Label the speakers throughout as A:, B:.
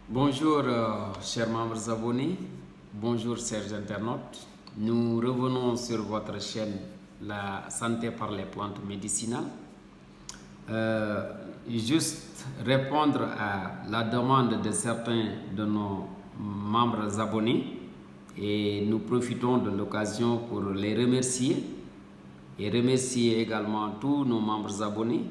A: Bonjour, chers membres abonnés. Bonjour, chers internautes. Nous revenons sur votre chaîne La santé par les plantes médicinales. Juste répondre à la demande de certains de nos membres abonnés et nous profitons de l'occasion pour les remercier et remercier également tous nos membres abonnés.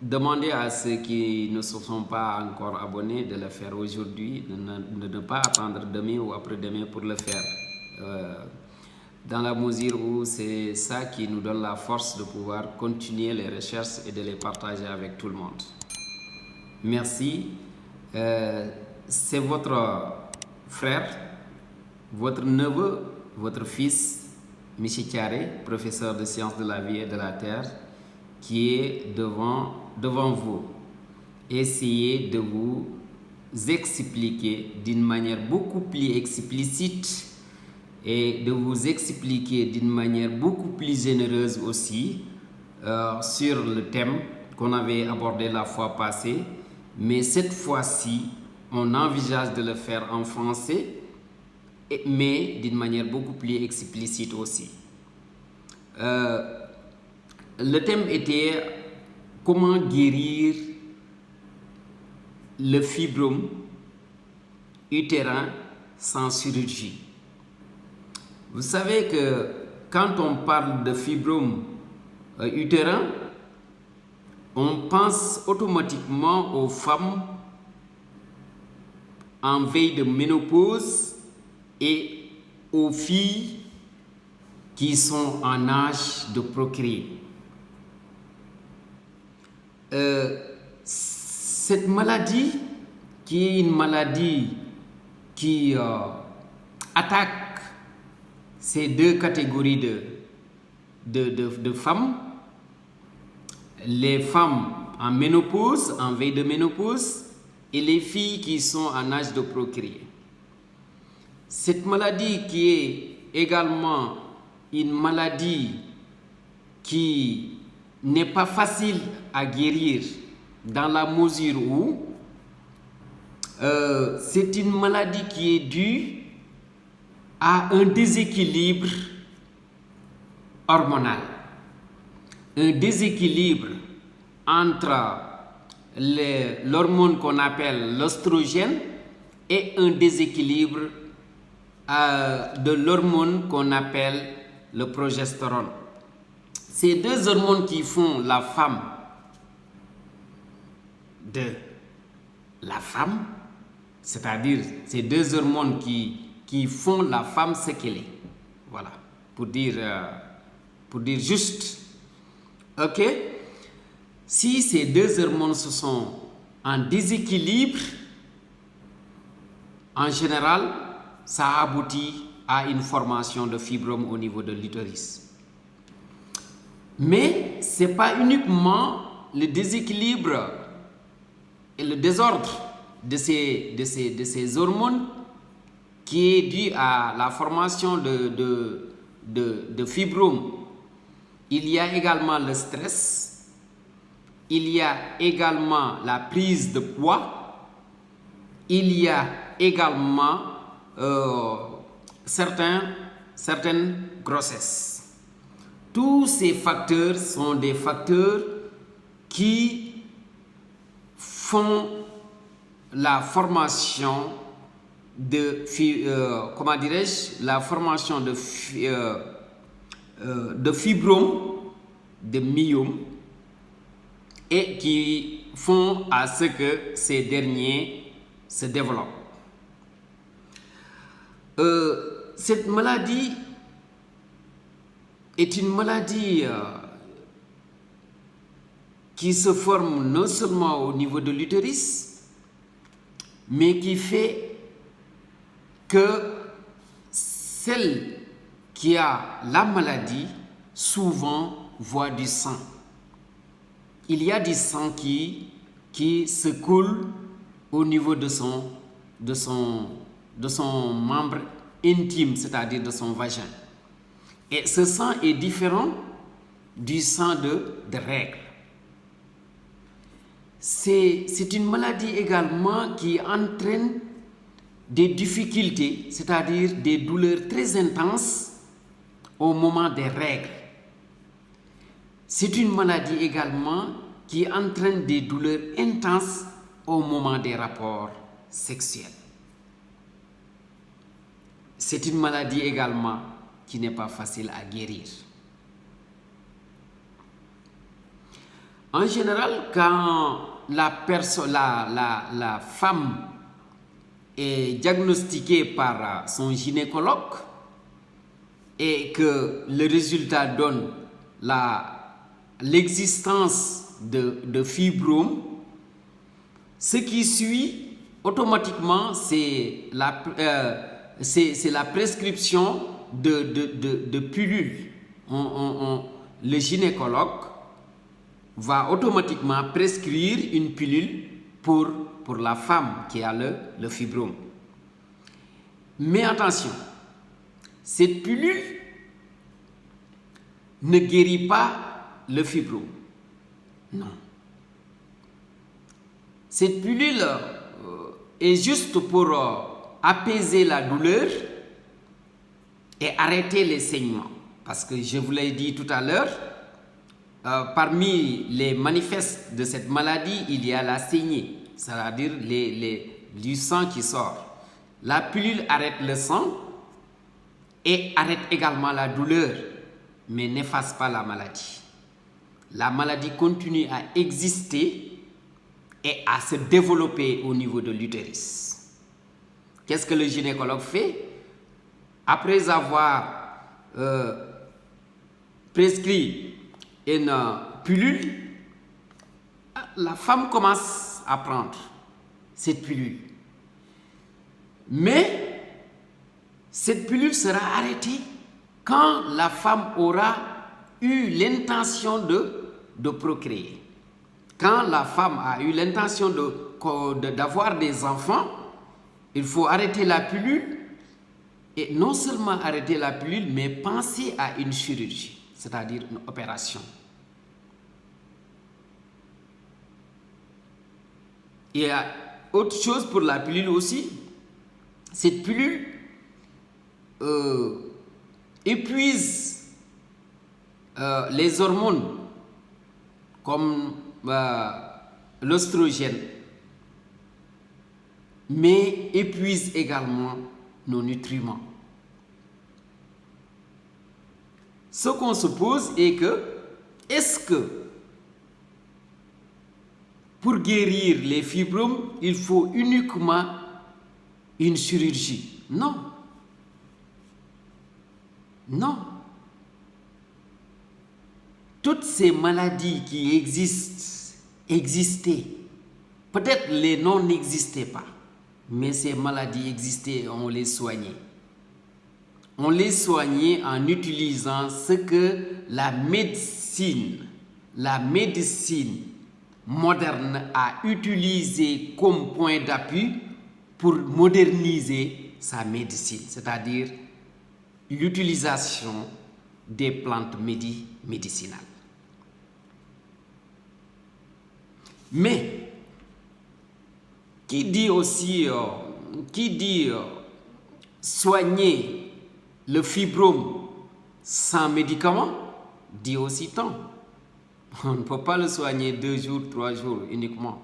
A: Demander à ceux qui ne se sont pas encore abonnés de le faire aujourd'hui, de ne pas attendre demain ou après-demain pour le faire. Dans la mesure où c'est ça qui nous donne la force de pouvoir continuer les recherches et de les partager avec tout le monde. Merci. C'est votre frère, votre neveu, votre fils, Michi Thiaré, professeur de sciences de la vie et de la terre, qui est devant vous. Essayez de vous expliquer d'une manière beaucoup plus explicite et de vous expliquer d'une manière beaucoup plus généreuse aussi sur le thème qu'on avait abordé la fois passée. Mais cette fois-ci, on envisage de le faire en français, mais d'une manière beaucoup plus explicite aussi. Le thème était comment guérir le fibrome utérin sans chirurgie. Vous savez que quand on parle de fibrome utérin, on pense automatiquement aux femmes en veille de ménopause et aux filles qui sont en âge de procréer. Cette maladie, qui est une maladie qui attaque ces deux catégories de femmes, les femmes en ménopause, en veille de ménopause, et les filles qui sont en âge de procréer. Cette maladie qui est également une maladie qui n'est pas facile à guérir dans la mesure où c'est une maladie qui est due à un déséquilibre hormonal, un déséquilibre entre l'hormone qu'on appelle l'oestrogène et un déséquilibre de l'hormone qu'on appelle le progestérone. Ces deux hormones qui font la femme de la femme, c'est-à-dire ces deux hormones qui font la femme ce qu'elle est. Voilà, pour dire juste. Ok? Si ces deux hormones se sont en déséquilibre, en général, ça aboutit à une formation de fibrome au niveau de l'utérus. Mais ce n'est pas uniquement le déséquilibre et le désordre de ces hormones qui est dû à la formation de fibromes. Il y a également le stress, il y a également la prise de poids, il y a également certaines grossesses. Tous ces facteurs sont des facteurs qui font la formation de fibromes, de myomes, et qui font à ce que ces derniers se développent. Cette maladie est une maladie qui se forme non seulement au niveau de l'utérus, mais qui fait que celle qui a la maladie souvent voit du sang. Il y a du sang qui se coule au niveau de son membre intime, c'est-à-dire de son vagin. Et ce sang est différent du sang de règle. c'est une maladie également qui entraîne des difficultés, c'est-à-dire des douleurs très intenses au moment des règles. C'est une maladie également qui entraîne des douleurs intenses au moment des rapports sexuels. C'est une maladie également qui n'est pas facile à guérir. En général, quand la femme est diagnostiquée par son gynécologue et que le résultat donne l'existence de fibromes, ce qui suit automatiquement, c'est la prescription de pilules. Le gynécologue va automatiquement prescrire une pilule pour la femme qui a le fibrome. Mais attention, cette pilule ne guérit pas le fibrome. Non. Cette pilule est juste pour apaiser la douleur et arrêter les saignements. Parce que je vous l'ai dit tout à l'heure, parmi les manifestes de cette maladie, il y a la saignée, c'est-à-dire du sang qui sort. La pilule arrête le sang et arrête également la douleur, mais n'efface pas la maladie. La maladie continue à exister et à se développer au niveau de l'utérus. Qu'est-ce que le gynécologue fait? Après avoir prescrit une pilule, la femme commence à prendre cette pilule. Mais cette pilule sera arrêtée quand la femme aura eu l'intention de procréer. Quand la femme a eu l'intention d'avoir des enfants, il faut arrêter la pilule. Et non seulement arrêter la pilule, mais penser à une chirurgie, c'est-à-dire une opération. Il y a autre chose pour la pilule aussi. Cette pilule épuise les hormones comme l'oestrogène, mais épuise également nos nutriments. Ce qu'on se pose est que, est-ce que pour guérir les fibromes, il faut uniquement une chirurgie? Non. Non. Toutes ces maladies qui existaient, peut-être les noms n'existaient pas, mais ces maladies existaient et on les soignait. On les soignait en utilisant ce que la médecine moderne a utilisé comme point d'appui pour moderniser sa médecine, c'est-à-dire l'utilisation des plantes médicinales. Mais qui dit soigner le fibrome sans médicaments, dit aussi temps. On ne peut pas le soigner 2 jours, 3 jours uniquement.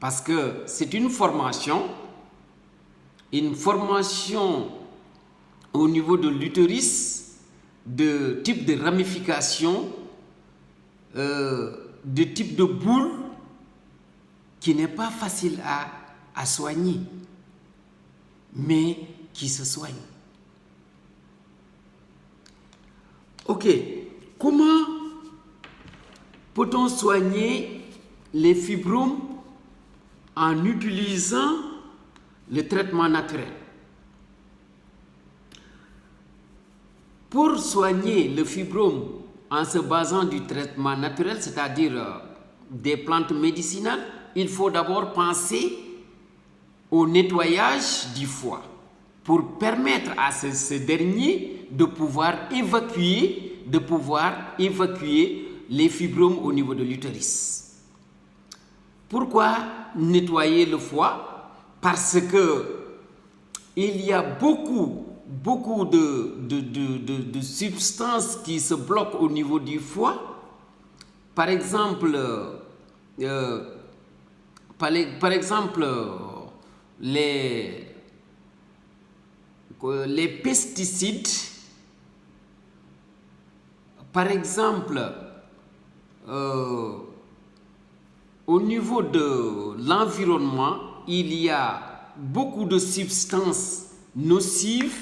A: Parce que c'est une formation au niveau de l'utérus, de type de ramification, de type de boule, qui n'est pas facile à soigner, mais qui se soigne. Ok, comment peut-on soigner les fibromes en utilisant le traitement naturel? Pour soigner le fibrome en se basant du traitement naturel, c'est-à-dire des plantes médicinales, il faut d'abord penser au nettoyage du foie pour permettre à ce dernier de pouvoir évacuer les fibromes au niveau de l'utérus. Pourquoi nettoyer le foie? Parce que il y a beaucoup de substances qui se bloquent au niveau du foie. Par exemple, les pesticides, par exemple, au niveau de l'environnement, il y a beaucoup de substances nocives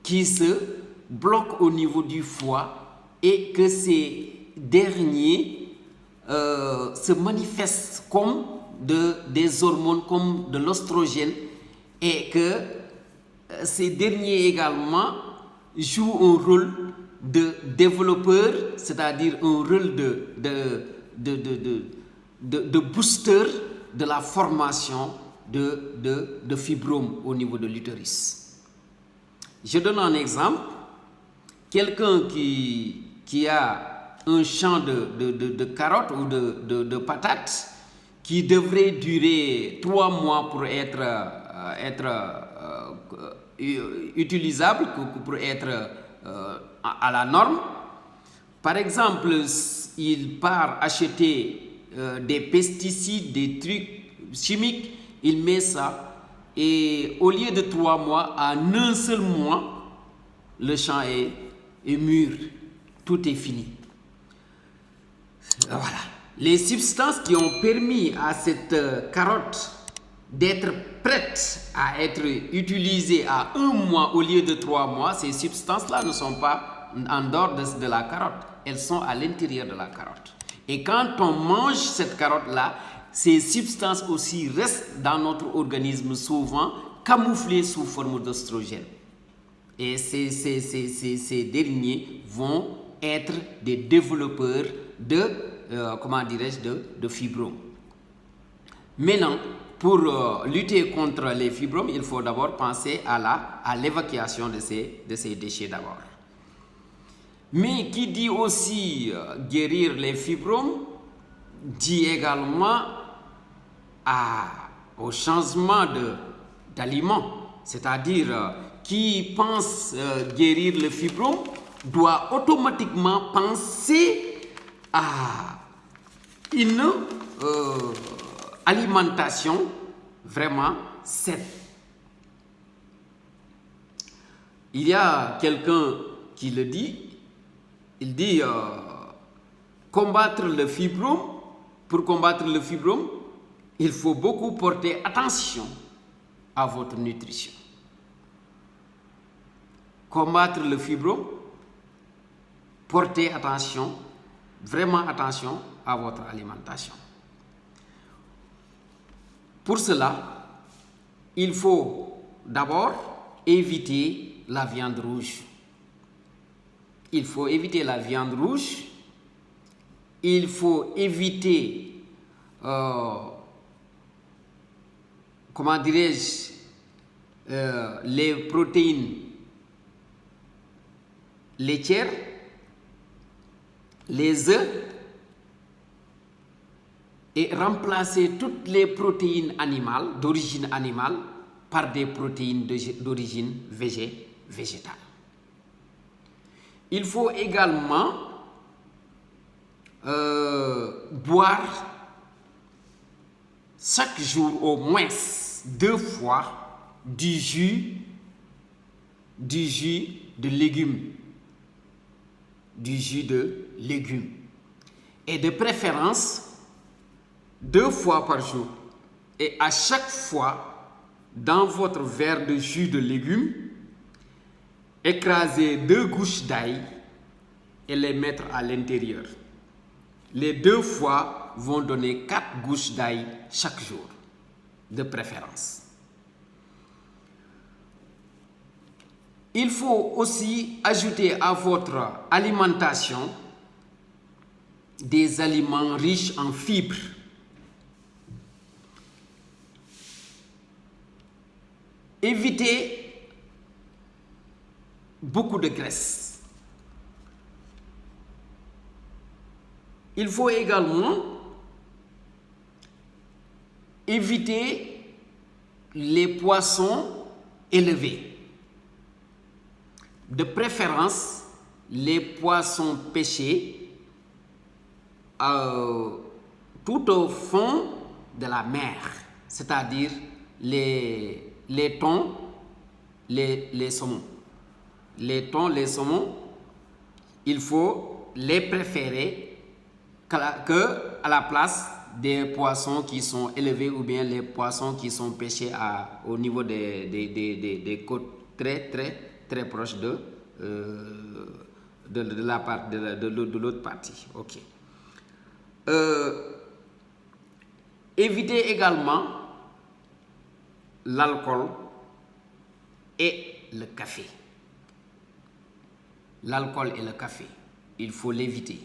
A: qui se bloquent au niveau du foie et que ces derniers se manifestent comme des hormones, comme de l'oestrogène, et que ces derniers également jouent un rôle de développeur, c'est-à-dire un rôle de booster de la formation de fibromes au niveau de l'utérus. Je donne un exemple. Quelqu'un qui a un champ de carottes ou de patates qui devrait durer 3 mois pour être utilisable, pour être à la norme. Par exemple, il part acheter des pesticides, des trucs chimiques, il met ça, et au lieu de 3 mois, en un seul mois, le champ est mûr, tout est fini. Voilà. Les substances qui ont permis à cette carotte d'être prête à être utilisée à 1 mois au lieu de 3 mois, ces substances-là ne sont pas en dehors de la carotte, elles sont à l'intérieur de la carotte. Et quand on mange cette carotte-là, ces substances aussi restent dans notre organisme, souvent camouflées sous forme d'oestrogène. Et ces derniers vont être des développeurs de fibromes. Maintenant, pour lutter contre les fibromes, il faut d'abord penser à l'évacuation de ces déchets d'abord. Mais qui dit aussi guérir les fibromes, dit également au changement d'aliments. C'est-à-dire, qui pense guérir le fibrome doit automatiquement penser à une alimentation vraiment saine. Il y a quelqu'un qui le dit, il dit combattre le fibrome. Pour combattre le fibrome, il faut beaucoup porter attention à votre nutrition. Combattre le fibrome, portez attention, vraiment attention à votre alimentation. Pour cela, il faut d'abord éviter la viande rouge. Il faut éviter la viande rouge. Il faut éviter, les protéines laitières, les œufs, et remplacer toutes les protéines animales, d'origine animale, par des protéines d'origine végétale. Il faut également boire chaque jour au moins 2 fois du jus de légumes. Et de préférence 2 fois par jour. Et à chaque fois, dans votre verre de jus de légumes, écrasez 2 gouttes d'ail et les mettre à l'intérieur. Les 2 fois vont donner 4 gouttes d'ail chaque jour, de préférence. Il faut aussi ajouter à votre alimentation des aliments riches en fibres. Évitez beaucoup de graisse. Il faut également évitez les poissons élevés. De préférence, les poissons pêchés tout au fond de la mer, c'est-à-dire les thons, les saumons. Les thons, les saumons, il faut les préférer que à la place des poissons qui sont élevés ou bien les poissons qui sont pêchés au niveau des côtes très proches de l'autre partie. Ok. Évitez également l'alcool et le café. L'alcool et le café, il faut l'éviter.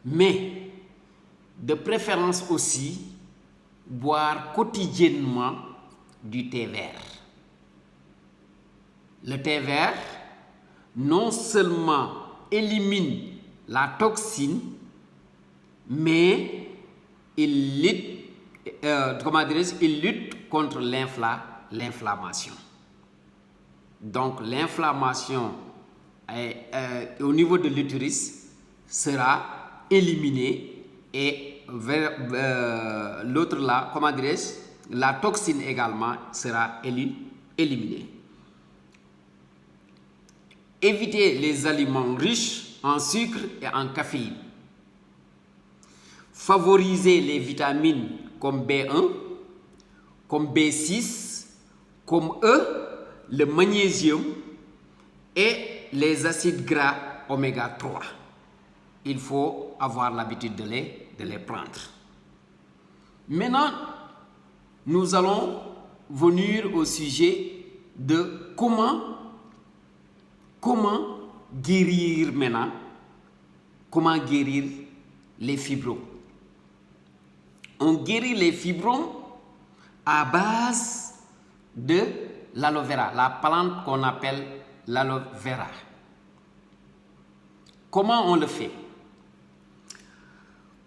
A: Mais, de préférence aussi, boire quotidiennement du thé vert. Le thé vert, non seulement élimine la toxine, mais il lutte contre l'inflammation. Donc, l'inflammation au niveau de l'utérus sera éliminée et l'autre là, la toxine également sera éliminée. Évitez les aliments riches en sucre et en caféine. Favorisez les vitamines comme B1, comme B6, comme E, le magnésium et les acides gras oméga 3. Il faut avoir l'habitude de les prendre. Maintenant, nous allons venir au sujet de comment guérir maintenant, comment guérir les fibromes. On guérit les fibromes à base de l'aloe vera, la plante qu'on appelle l'aloe vera. Comment on le fait?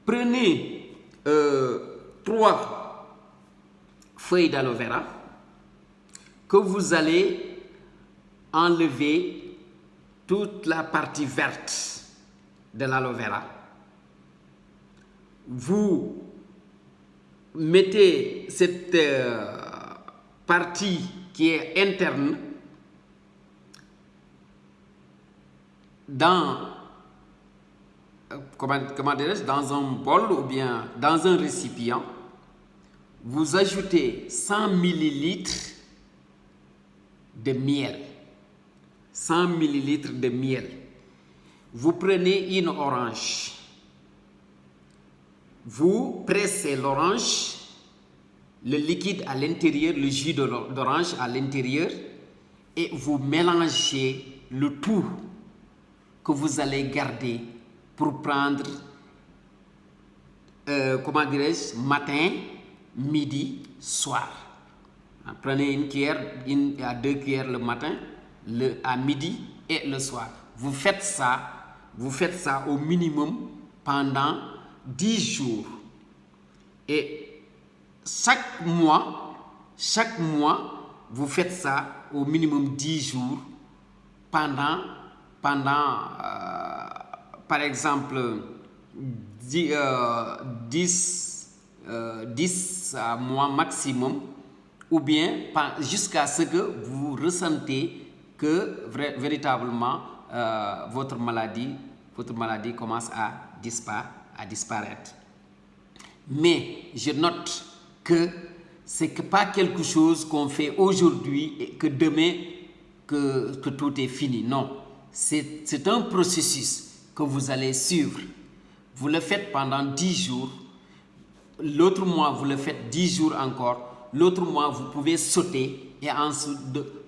A: Prenez 3 feuilles d'aloe vera que vous allez enlever toute la partie verte de l'aloe vera. Vous mettez cette partie qui est interne dans dans un bol ou bien dans un récipient. Vous ajoutez 100 ml de miel. 100 ml de miel. Vous prenez une orange. Vous pressez l'orange, le liquide à l'intérieur, le jus d'orange à l'intérieur, et vous mélangez le tout que vous allez garder pour prendre, matin, midi, soir. Prenez une cuillère, 1 à 2 cuillères le matin, à midi et le soir. Vous faites ça au minimum pendant 10 jours. Et chaque mois, vous faites ça au minimum 10 jours pendant par exemple 10 mois maximum, ou bien jusqu'à ce que vous ressentez que véritablement votre maladie commence à disparaître. Mais je note que c'est pas quelque chose qu'on fait aujourd'hui et que demain que tout est fini. Non, c'est un processus que vous allez suivre. Vous le faites pendant 10 jours. L'autre mois, vous le faites 10 jours encore. L'autre mois, vous pouvez sauter et ensuite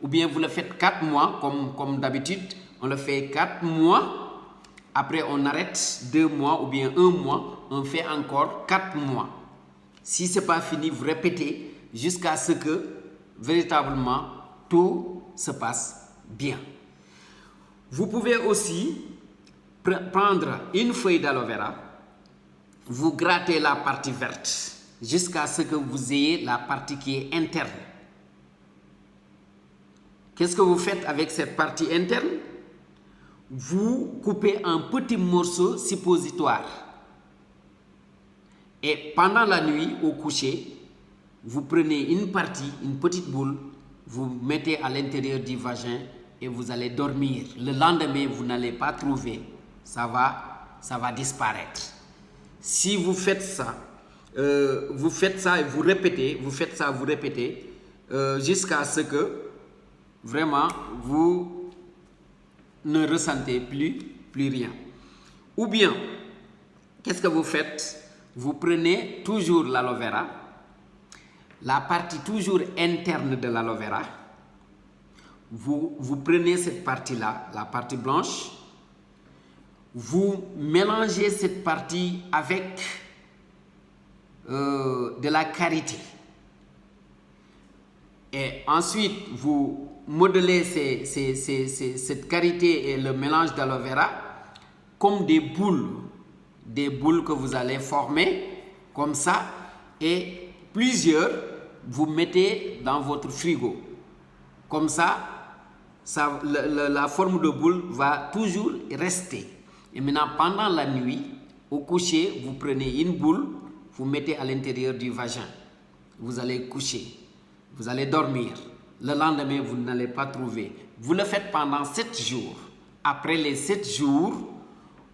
A: ou bien vous le faites 4 mois comme d'habitude. On le fait 4 mois. Après, on arrête 2 mois ou bien 1 mois. On fait encore 4 mois. Si ce n'est pas fini, vous répétez jusqu'à ce que véritablement tout se passe bien. Vous pouvez aussi prendre une feuille d'aloe vera, vous grattez la partie verte jusqu'à ce que vous ayez la partie qui est interne. Qu'est-ce que vous faites avec cette partie interne? Vous coupez un petit morceau suppositoire. Et pendant la nuit, au coucher, vous prenez une partie, une petite boule, vous mettez à l'intérieur du vagin et vous allez dormir. Le lendemain, vous n'allez pas trouver. Ça va disparaître. Si vous faites ça, et vous répétez, jusqu'à ce que vraiment vous ne ressentez plus rien. Ou bien, qu'est-ce que vous faites? Vous prenez toujours l'aloe vera, la partie toujours interne de l'aloe vera, vous prenez cette partie-là, la partie blanche, vous mélangez cette partie avec de la karité. Et ensuite, vous modelez cette karité et le mélange d'aloe vera comme des boules que vous allez former comme ça, et plusieurs vous mettez dans votre frigo. Comme ça, la forme de boule va toujours rester. Et maintenant, pendant la nuit, au coucher, vous prenez une boule, vous mettez à l'intérieur du vagin. Vous allez coucher, vous allez dormir. Le lendemain, vous n'allez pas trouver. Vous le faites pendant 7 jours. Après les 7 jours,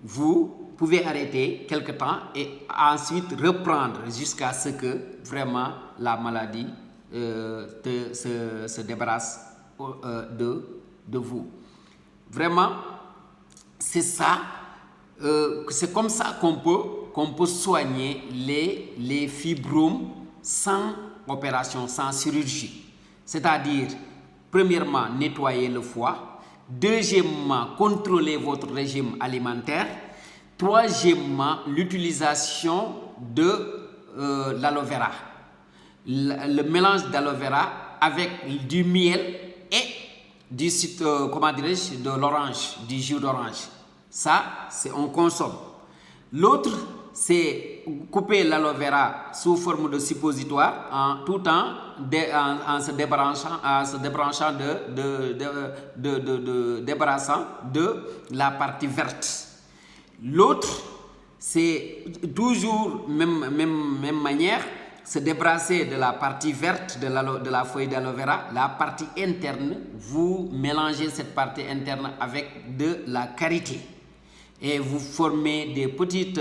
A: vous pouvez arrêter quelque temps et ensuite reprendre jusqu'à ce que vraiment la maladie se débarrasse de vous. Vraiment, c'est ça. C'est comme ça qu'on peut soigner les fibromes sans opération, sans chirurgie. C'est-à-dire, premièrement, nettoyer le foie. Deuxièmement, contrôler votre régime alimentaire. Troisièmement, l'utilisation de l'aloe vera. Le mélange d'aloe vera avec du miel et de l'orange, du jus d'orange. Ça, on consomme. L'autre, c'est couper l'aloe vera sous forme de suppositoire tout en se débarrassant de la partie verte. L'autre, c'est toujours même manière, se débarrasser de la partie verte de la feuille d'aloe vera. La partie interne, vous mélangez cette partie interne avec de la karité. Et vous formez des petites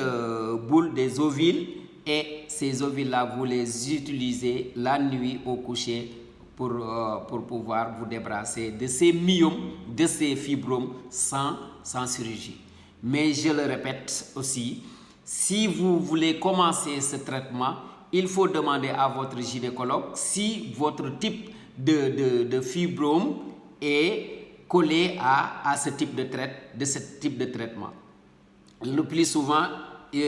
A: boules, des ovules, et ces ovules-là, vous les utilisez la nuit au coucher pour pouvoir vous débarrasser de ces myomes, de ces fibromes sans chirurgie. Mais je le répète aussi, si vous voulez commencer ce traitement, il faut demander à votre gynécologue si votre type de fibrome est collé à ce type de traitement. Le plus souvent,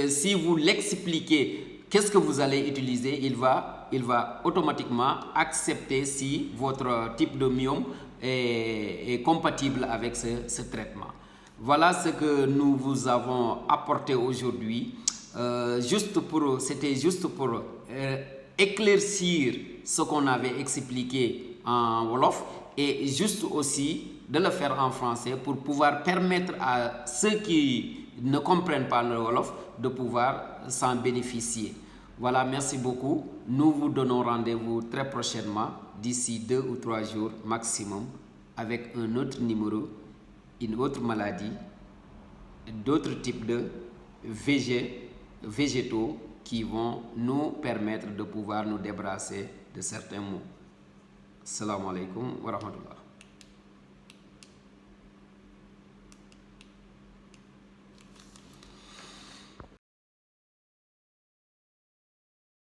A: si vous l'expliquez qu'est-ce que vous allez utiliser, il va automatiquement accepter si votre type de myome est compatible avec ce traitement. Voilà ce que nous vous avons apporté aujourd'hui. C'était juste pour éclaircir ce qu'on avait expliqué en Wolof, et juste aussi de le faire en français pour pouvoir permettre à ceux qui ne comprennent pas le Wolof de pouvoir s'en bénéficier. Voilà, merci beaucoup. Nous vous donnons rendez-vous très prochainement, d'ici 2 ou 3 jours maximum, avec un autre numéro, une autre maladie, d'autres types de végétaux qui vont nous permettre de pouvoir nous débarrasser de certains maux. Assalamu alaikum wa rahmatullah.